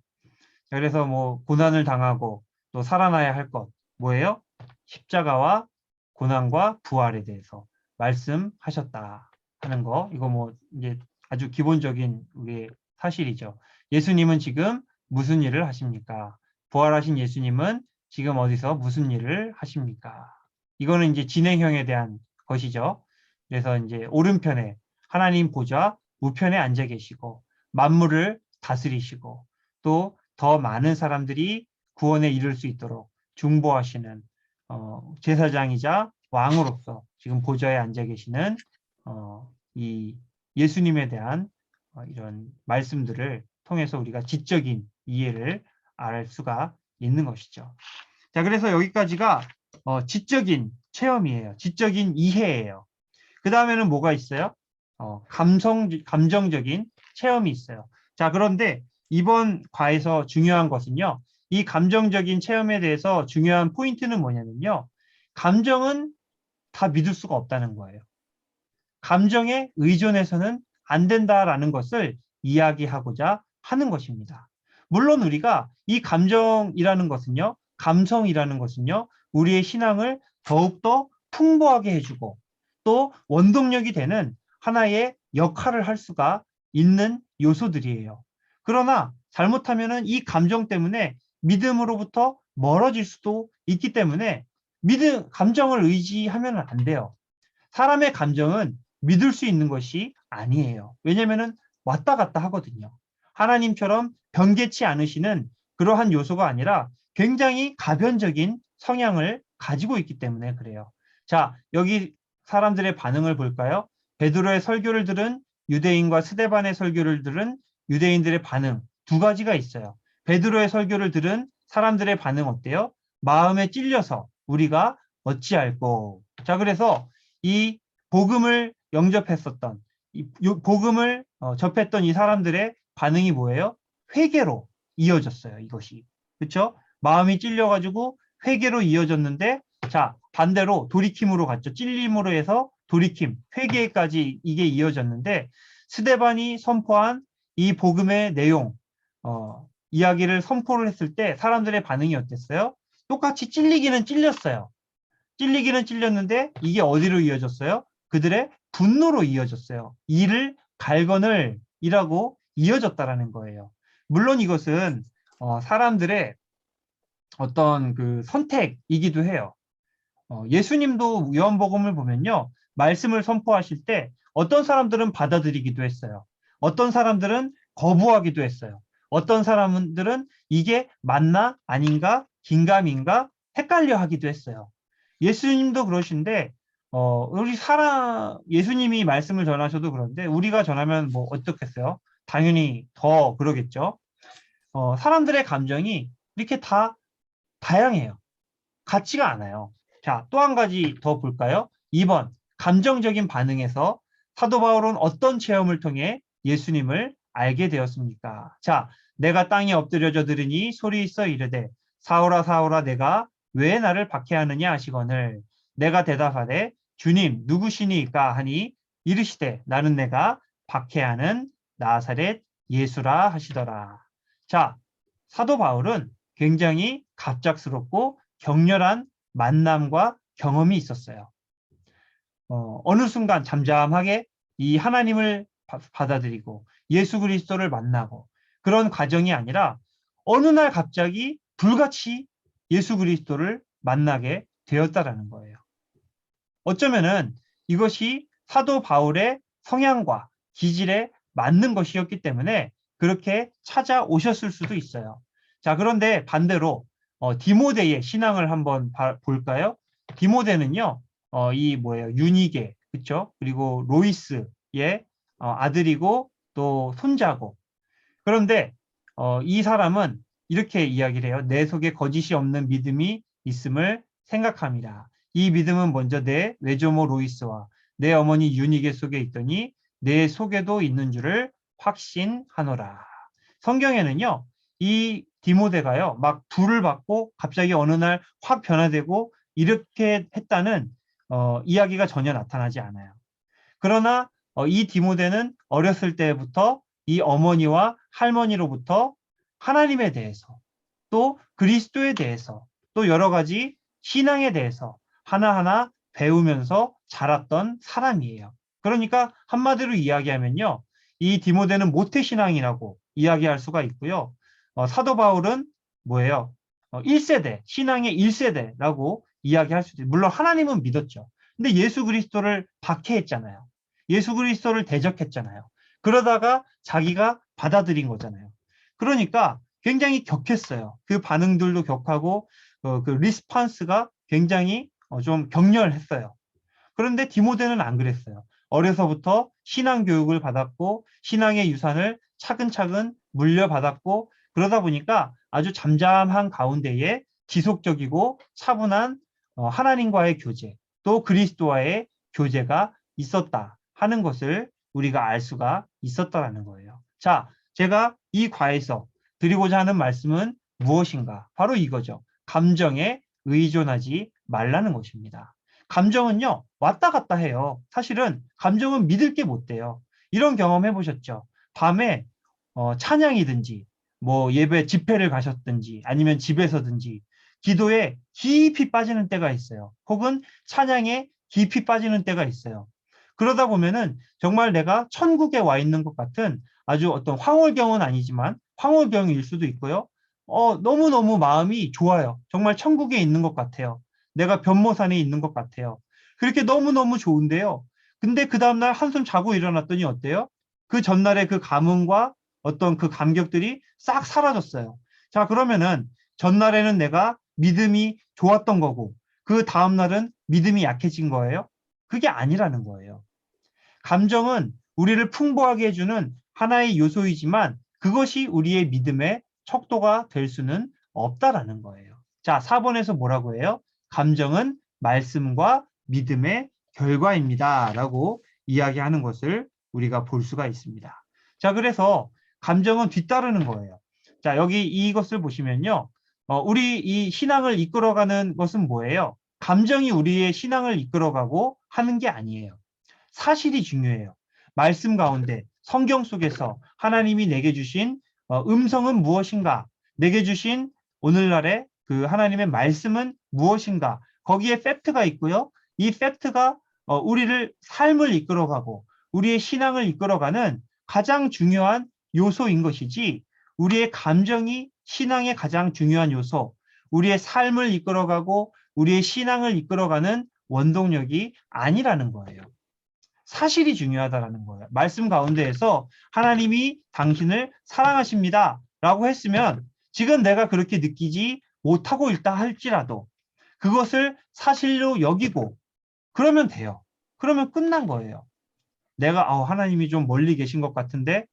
그래서 뭐 고난을 당하고 또 살아나야 할 것 뭐예요? 십자가와 고난과 부활에 대해서 말씀하셨다 하는 거 이거 뭐 이제 아주 기본적인 우리의 사실이죠. 예수님은 지금 무슨 일을 하십니까? 부활하신 예수님은 지금 어디서 무슨 일을 하십니까? 이거는 이제 진행형에 대한 것이죠. 그래서 이제 오른편에 하나님 보좌 우편에 앉아 계시고 만물을 다스리시고 또 더 많은 사람들이 구원에 이를 수 있도록 중보하시는 제사장이자 왕으로서 지금 보좌에 앉아 계시는 이 예수님에 대한 이런 말씀들을 통해서 우리가 지적인 이해를 알 수가 있는 것이죠. 자, 그래서 여기까지가 지적인 체험이에요. 지적인 이해예요. 그 다음에는 뭐가 있어요? 감정적인 체험이 있어요. 자, 그런데 이번 과에서 중요한 것은요. 이 감정적인 체험에 대해서 중요한 포인트는 뭐냐면요. 감정은 다 믿을 수가 없다는 거예요. 감정에 의존해서는 안 된다라는 것을 이야기하고자 하는 것입니다. 물론 우리가 이 감정이라는 것은요, 감성이라는 것은요, 우리의 신앙을 더욱더 풍부하게 해주고 또 원동력이 되는 하나의 역할을 할 수가 있는 요소들이에요. 그러나 잘못하면은 이 감정 때문에 믿음으로부터 멀어질 수도 있기 때문에 감정을 의지하면 안 돼요. 사람의 감정은 믿을 수 있는 것이 아니에요. 왜냐하면 왔다 갔다 하거든요. 하나님처럼 변개치 않으시는 그러한 요소가 아니라 굉장히 가변적인 성향을 가지고 있기 때문에 그래요. 자, 여기 사람들의 반응을 볼까요? 베드로의 설교를 들은 유대인과 스데반의 설교를 들은 유대인들의 반응 두 가지가 있어요. 베드로의 설교를 들은 사람들의 반응 어때요? 마음에 찔려서 우리가 어찌할꼬. 자, 그래서 이 복음을 영접했었던 이 복음을 접했던 이 사람들의 반응이 뭐예요? 회개로 이어졌어요. 이것이. 그렇죠? 마음이 찔려가지고 회개로 이어졌는데 자, 반대로 돌이킴으로 갔죠. 찔림으로 해서 돌이킴, 회개까지 이게 이어졌는데 스데반이 선포한 이 복음의 내용, 이야기를 선포를 했을 때 사람들의 반응이 어땠어요? 똑같이 찔리기는 찔렸어요. 찔리기는 찔렸는데 이게 어디로 이어졌어요? 그들의 분노로 이어졌어요. 이를 갈거늘 이라고 이어졌다라는 거예요. 물론 이것은 사람들의 어떤 그 선택이기도 해요. 예수님도 요한복음을 보면요. 말씀을 선포하실 때 어떤 사람들은 받아들이기도 했어요. 어떤 사람들은 거부하기도 했어요. 어떤 사람들은 이게 맞나 아닌가 긴가민가 헷갈려 하기도 했어요. 예수님도 그러신데 우리 예수님이 말씀을 전하셔도 그런데 우리가 전하면 뭐 어떻겠어요? 당연히 더 그러겠죠. 사람들의 감정이 이렇게 다 다양해요. 같지가 않아요. 자, 또 한 가지 더 볼까요? 2번, 감정적인 반응에서 사도 바울은 어떤 체험을 통해 예수님을 알게 되었습니까? 자, 내가 땅에 엎드려져 들으니 소리 있어 이르되 사울아 사울아 내가 왜 나를 박해하느냐 하시거늘 내가 대답하되 주님 누구시니까 하니 이르시되 나는 내가 박해하는 나사렛 예수라 하시더라. 자, 사도 바울은 굉장히 갑작스럽고 격렬한 만남과 경험이 있었어요. 어느 순간 잠잠하게 이 하나님을 받아들이고 예수 그리스도를 만나고 그런 과정이 아니라 어느 날 갑자기 불같이 예수 그리스도를 만나게 되었다라는 거예요. 어쩌면은 이것이 사도 바울의 성향과 기질에 맞는 것이었기 때문에 그렇게 찾아오셨을 수도 있어요. 자, 그런데 반대로 디모데의 신앙을 한번 볼까요? 디모데는요, 이 뭐예요? 유니게, 그렇죠? 그리고 로이스의 아들이고 또 손자고. 그런데 이 사람은 이렇게 이야기를 해요. 내 속에 거짓이 없는 믿음이 있음을 생각합니다. 이 믿음은 먼저 내 외조모 로이스와 내 어머니 유니게 속에 있더니 내 속에도 있는 줄을 확신하노라. 성경에는요, 이 디모데가요, 막 불을 받고 갑자기 어느 날 확 변화되고 이렇게 했다는 이야기가 전혀 나타나지 않아요. 그러나 이 디모데는 어렸을 때부터 이 어머니와 할머니로부터 하나님에 대해서 또 그리스도에 대해서 또 여러 가지 신앙에 대해서 하나하나 배우면서 자랐던 사람이에요. 그러니까 한마디로 이야기하면요. 이 디모데는 모태신앙이라고 이야기할 수가 있고요. 사도 바울은 뭐예요? 1세대, 신앙의 1세대라고 이야기할 수도 있어요. 물론 하나님은 믿었죠. 근데 예수 그리스도를 박해했잖아요. 예수 그리스도를 대적했잖아요. 그러다가 자기가 받아들인 거잖아요. 그러니까 굉장히 격했어요. 그 반응들도 격하고 그 리스판스가 굉장히 좀 격렬했어요. 그런데 디모데는 안 그랬어요. 어려서부터 신앙 교육을 받았고 신앙의 유산을 차근차근 물려받았고 그러다 보니까 아주 잠잠한 가운데에 지속적이고 차분한 하나님과의 교제, 또 그리스도와의 교제가 있었다 하는 것을 우리가 알 수가 있었다라는 거예요. 자, 제가 이 과에서 드리고자 하는 말씀은 무엇인가? 바로 이거죠. 감정에 의존하지 말라는 것입니다. 감정은요, 왔다 갔다 해요. 사실은 감정은 믿을 게 못 돼요. 이런 경험 해보셨죠? 밤에 찬양이든지, 뭐 예배 집회를 가셨든지, 아니면 집에서든지, 기도에 깊이 빠지는 때가 있어요. 혹은 찬양에 깊이 빠지는 때가 있어요. 그러다 보면은 정말 내가 천국에 와 있는 것 같은 아주 어떤 황홀경은 아니지만 황홀경일 수도 있고요. 너무너무 마음이 좋아요. 정말 천국에 있는 것 같아요. 내가 변모산에 있는 것 같아요. 그렇게 너무너무 좋은데요. 근데 그 다음날 한숨 자고 일어났더니 어때요? 그 전날의 그 감흥과 어떤 그 감격들이 싹 사라졌어요. 자, 그러면은 전날에는 내가 믿음이 좋았던 거고 그 다음날은 믿음이 약해진 거예요? 그게 아니라는 거예요. 감정은 우리를 풍부하게 해주는 하나의 요소이지만 그것이 우리의 믿음의 척도가 될 수는 없다라는 거예요. 자, 4번에서 뭐라고 해요? 감정은 말씀과 믿음의 결과입니다. 라고 이야기하는 것을 우리가 볼 수가 있습니다. 자, 그래서 감정은 뒤따르는 거예요. 자, 여기 이것을 보시면요. 우리 이 신앙을 이끌어가는 것은 뭐예요? 감정이 우리의 신앙을 이끌어가고 하는 게 아니에요. 사실이 중요해요. 말씀 가운데 성경 속에서 하나님이 내게 주신 음성은 무엇인가? 내게 주신 오늘날의 그 하나님의 말씀은 무엇인가? 거기에 팩트가 있고요. 이 팩트가 우리를 삶을 이끌어가고 우리의 신앙을 이끌어가는 가장 중요한 요소인 것이지 우리의 감정이 신앙의 가장 중요한 요소, 우리의 삶을 이끌어가고 우리의 신앙을 이끌어가는 원동력이 아니라는 거예요. 사실이 중요하다라는 거예요. 말씀 가운데에서 하나님이 당신을 사랑하십니다 라고 했으면 지금 내가 그렇게 느끼지 못하고 있다 할지라도 그것을 사실로 여기고 그러면 돼요. 그러면 끝난 거예요. 내가 하나님이 좀 멀리 계신 것 같은데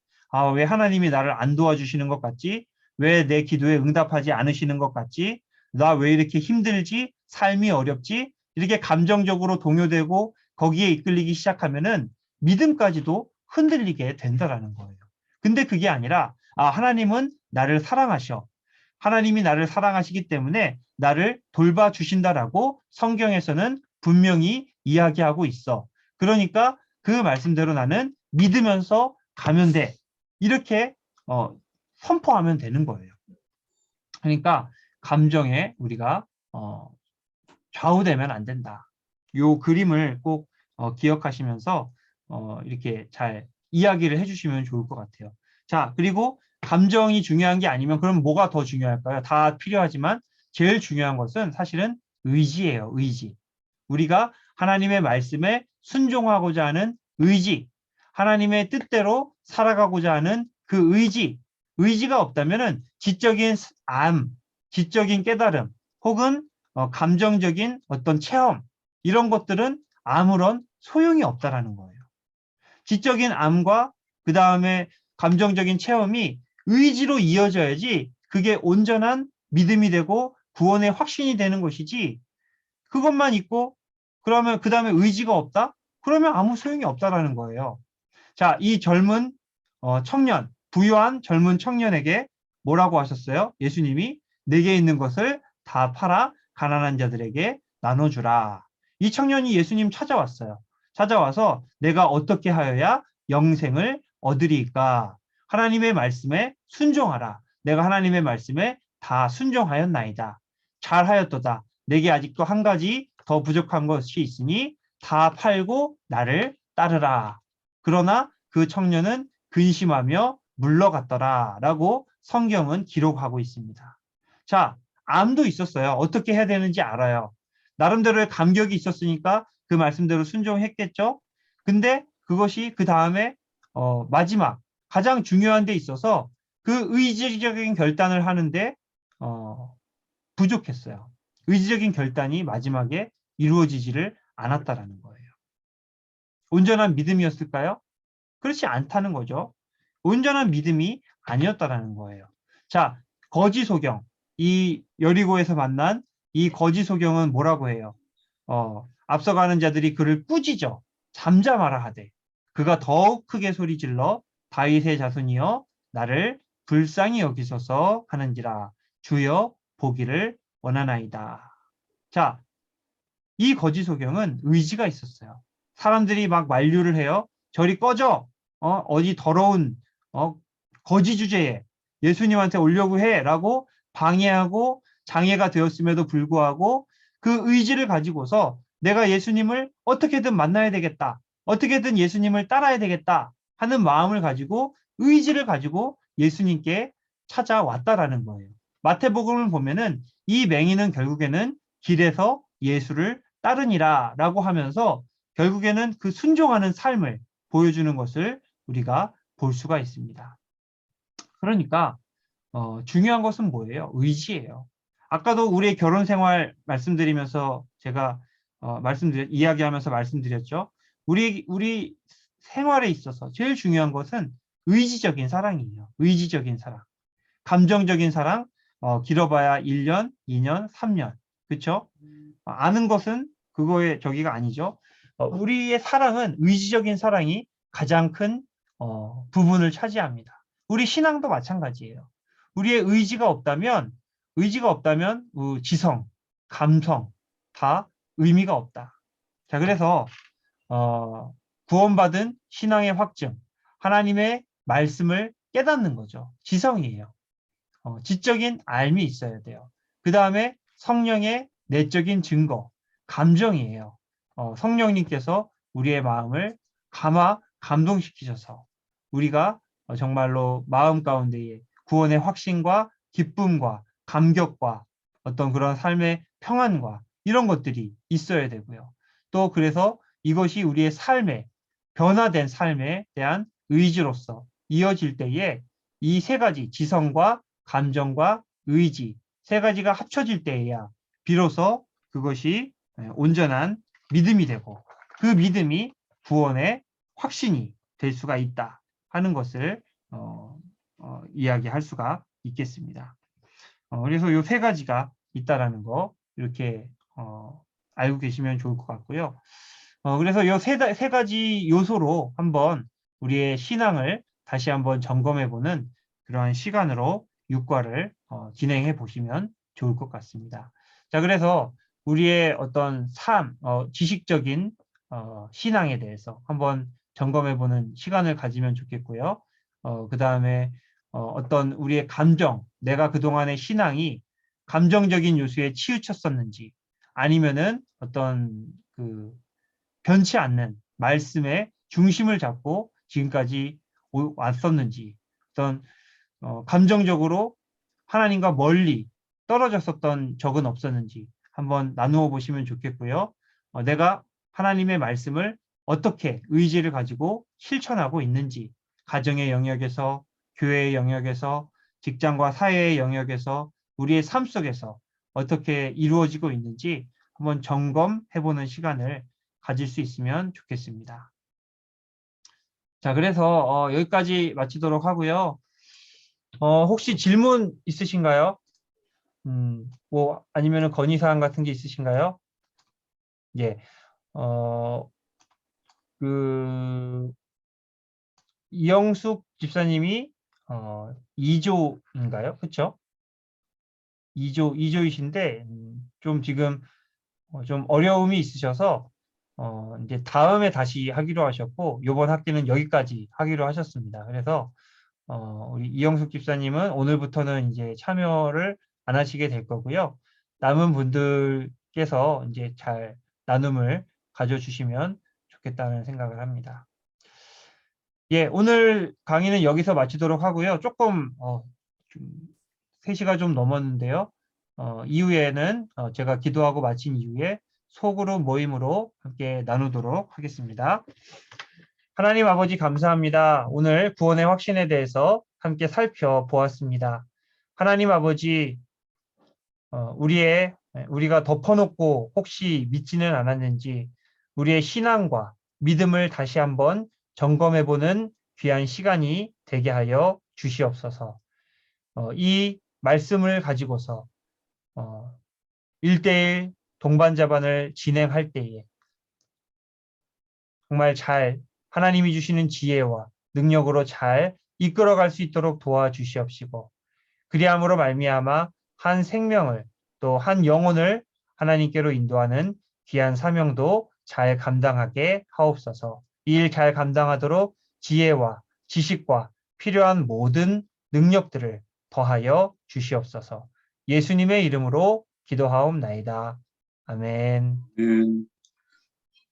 왜 하나님이 나를 안 도와주시는 것 같지? 왜 내 기도에 응답하지 않으시는 것 같지? 나 왜 이렇게 힘들지? 삶이 어렵지? 이렇게 감정적으로 동요되고 거기에 이끌리기 시작하면은 믿음까지도 흔들리게 된다라는 거예요. 근데 그게 아니라 하나님은 나를 사랑하셔. 하나님이 나를 사랑하시기 때문에 나를 돌봐주신다라고 성경에서는 분명히 이야기하고 있어. 그러니까 그 말씀대로 나는 믿으면서 가면 돼. 이렇게 선포하면 되는 거예요. 그러니까 감정에 우리가 좌우되면 안 된다. 요 그림을 꼭 기억하시면서 이렇게 잘 이야기를 해주시면 좋을 것 같아요. 자, 그리고 감정이 중요한 게 아니면 그럼 뭐가 더 중요할까요? 다 필요하지만 제일 중요한 것은 사실은 의지예요. 의지. 우리가 하나님의 말씀에 순종하고자 하는 의지, 하나님의 뜻대로 살아가고자 하는 그 의지, 의지가 없다면은 지적인 지적인 깨달음, 혹은 감정적인 어떤 체험, 이런 것들은 아무런 소용이 없다라는 거예요. 지적인 암과 그 다음에 감정적인 체험이 의지로 이어져야지 그게 온전한 믿음이 되고 구원의 확신이 되는 것이지 그것만 있고 그러면 그 다음에 의지가 없다? 그러면 아무 소용이 없다라는 거예요. 자, 이 젊은 청년, 부유한 젊은 청년에게 뭐라고 하셨어요? 예수님이 내게 있는 것을 다 팔아 가난한 자들에게 나눠주라. 이 청년이 예수님 찾아왔어요. 찾아와서 내가 어떻게 하여야 영생을 얻으리까? 하나님의 말씀에 순종하라. 내가 하나님의 말씀에 다 순종하였나이다. 잘하였도다. 내게 아직도 한 가지 더 부족한 것이 있으니 다 팔고 나를 따르라. 그러나 그 청년은 근심하며 물러갔더라 라고 성경은 기록하고 있습니다. 자, 암도 있었어요. 어떻게 해야 되는지 알아요. 나름대로의 감격이 있었으니까 그 말씀대로 순종했겠죠. 근데 그것이 그 다음에 마지막 가장 중요한 데 있어서 그 의지적인 결단을 하는데 부족했어요. 의지적인 결단이 마지막에 이루어지지를 않았다라는 거예요. 온전한 믿음이었을까요? 그렇지 않다는 거죠. 온전한 믿음이 아니었다라는 거예요. 자, 거지 소경. 이 여리고에서 만난 이 거지 소경은 뭐라고 해요? 앞서가는 자들이 그를 꾸짖어 잠잠하라 하되 그가 더욱 크게 소리질러 다윗의 자손이여 나를 불쌍히 여기소서 하는지라 주여 보기를 원하나이다. 자, 이 거지 소경은 의지가 있었어요. 사람들이 막 만류를 해요. 저리 꺼져. 어디 더러운 거지 주제에 예수님한테 오려고 해라고 방해하고 장애가 되었음에도 불구하고 그 의지를 가지고서 내가 예수님을 어떻게든 만나야 되겠다. 어떻게든 예수님을 따라야 되겠다 하는 마음을 가지고 의지를 가지고 예수님께 찾아왔다라는 거예요. 마태복음을 보면은 이 맹인은 결국에는 길에서 예수를 따르니라 라고 하면서 결국에는 그 순종하는 삶을 보여주는 것을 우리가 볼 수가 있습니다. 그러니까 중요한 것은 뭐예요? 의지예요. 아까도 우리의 결혼 생활 말씀드리면서 제가 이야기하면서 말씀드렸죠. 우리 생활에 있어서 제일 중요한 것은 의지적인 사랑이에요. 의지적인 사랑. 감정적인 사랑, 길어봐야 1년, 2년, 3년. 그렇죠? 아는 것은 그거의 저기가 아니죠. 우리의 사랑은 의지적인 사랑이 가장 큰 부분을 차지합니다. 우리 신앙도 마찬가지예요. 우리의 의지가 없다면 지성, 감성 다 의미가 없다. 자, 그래서 구원받은 신앙의 확증, 하나님의 말씀을 깨닫는 거죠. 지성이에요. 지적인 알미 있어야 돼요. 그 다음에 성령의 내적인 증거, 감정이에요. 성령님께서 우리의 마음을 감동시키셔서 우리가 정말로 마음 가운데에 구원의 확신과 기쁨과 감격과 어떤 그런 삶의 평안과 이런 것들이 있어야 되고요. 또 그래서 이것이 우리의 삶에 변화된 삶에 대한 의지로서 이어질 때에 이 세 가지 지성과 감정과 의지 세 가지가 합쳐질 때에야 비로소 그것이 온전한 믿음이 되고 그 믿음이 구원의 확신이 될 수가 있다 하는 것을 이야기할 수가 있겠습니다. 그래서 이 세 가지가 있다라는 거 이렇게 알고 계시면 좋을 것 같고요. 그래서 이 세 가지 요소로 한번 우리의 신앙을 다시 한번 점검해보는 그러한 시간으로 육과를 진행해 보시면 좋을 것 같습니다. 자, 그래서 우리의 어떤 지식적인 신앙에 대해서 한번 점검해보는 시간을 가지면 좋겠고요. 그 다음에 어떤 우리의 감정, 내가 그동안의 신앙이 감정적인 요소에 치우쳤었는지 아니면은 어떤 변치 않는 말씀의 중심을 잡고 지금까지 왔었는지 어떤 감정적으로 하나님과 멀리 떨어졌었던 적은 없었는지 한번 나누어 보시면 좋겠고요. 내가 하나님의 말씀을 어떻게 의지를 가지고 실천하고 있는지 가정의 영역에서 교회의 영역에서 직장과 사회의 영역에서 우리의 삶 속에서 어떻게 이루어지고 있는지 한번 점검해보는 시간을 가질 수 있으면 좋겠습니다. 자, 그래서 여기까지 마치도록 하고요. 혹시 질문 있으신가요? 뭐 아니면은 건의사항 같은 게 있으신가요? 예. 이영숙 집사님이 2조인가요? 그렇죠? 2조이신데 좀 지금 좀 어려움이 있으셔서 이제 다음에 다시 하기로 하셨고 이번 학기는 여기까지 하기로 하셨습니다. 그래서 우리 이영숙 집사님은 오늘부터는 이제 참여를 안 하시게 될 거고요. 남은 분들께서 이제 잘 나눔을 가져주시면 좋겠다는 생각을 합니다. 예, 오늘 강의는 여기서 마치도록 하고요. 조금 3시가 좀 넘었는데요. 이후에는 제가 기도하고 마친 이후에 소그룹 모임으로 함께 나누도록 하겠습니다. 하나님 아버지 감사합니다. 오늘 구원의 확신에 대해서 함께 살펴보았습니다. 하나님 아버지, 우리가 덮어놓고 혹시 믿지는 않았는지 우리의 신앙과 믿음을 다시 한번 점검해보는 귀한 시간이 되게 하여 주시옵소서. 이 말씀을 가지고서 1대1 동반자반을 진행할 때에 정말 잘 하나님이 주시는 지혜와 능력으로 잘 이끌어갈 수 있도록 도와주시옵시고, 그리함으로 말미암아 한 생명을 또 한 영혼을 하나님께로 인도하는 귀한 사명도 잘 감당하게 하옵소서. 이 일 잘 감당하도록 지혜와 지식과 필요한 모든 능력들을 더하여 주시옵소서. 예수님의 이름으로 기도하옵나이다. 아멘.